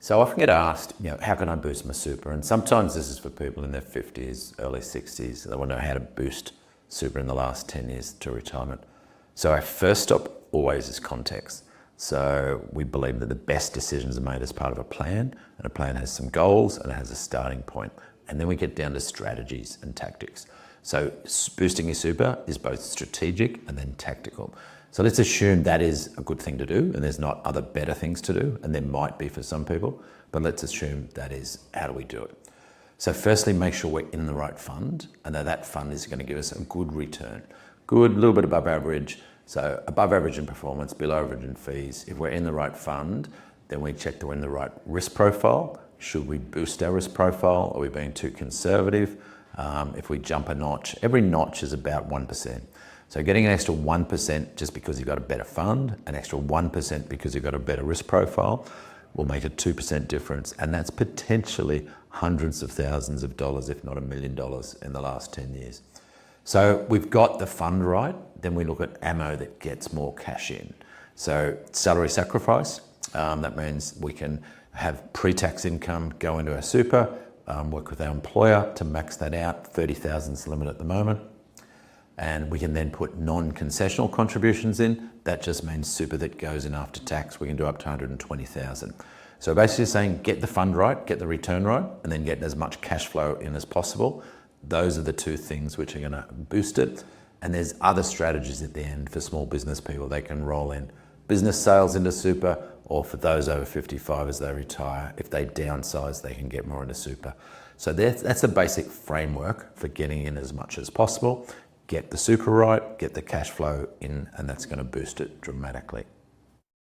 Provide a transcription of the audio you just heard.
So I often get asked, how can I boost my super? And sometimes this is for people in their 50s, early 60s. They want to know how to boost super in the last 10 years to retirement. So our first stop always is context. So we believe that the best decisions are made as part of a plan, and a plan has some goals and it has a starting point. And then we get down to strategies and tactics. So boosting your super is both strategic and then tactical. So let's assume that is a good thing to do and there's not other better things to do, and there might be for some people, but let's assume that is how do we do it. So firstly, make sure we're in the right fund and that fund is going to give us a good return. Good, a little bit above average. So above average in performance, below average in fees. If we're in the right fund, then we check that we're in the right risk profile. Should we boost our risk profile? Are we being too conservative? If we jump a notch, every notch is about 1%. So getting an extra 1% just because you've got a better fund, an extra 1% because you've got a better risk profile, will make a 2% difference. And that's potentially hundreds of thousands of dollars, if not $1 million in the last 10 years. So we've got the fund right, then we look at ammo that gets more cash in. So salary sacrifice, that means we can have pre-tax income go into our super, work with our employer to max that out. 30,000 is the limit at the moment. And we can then put non-concessional contributions in. That just means super that goes in after tax. We can do up to 120,000. So basically saying get the fund right, get the return right, and then get as much cash flow in as possible. Those are the two things which are going to boost it. And there's other strategies at the end for small business people. They can roll in business sales into super, or for those over 55 as they retire, if they downsize, they can get more into super. So that's the basic framework for getting in as much as possible. Get the super right, get the cash flow in, and that's going to boost it dramatically.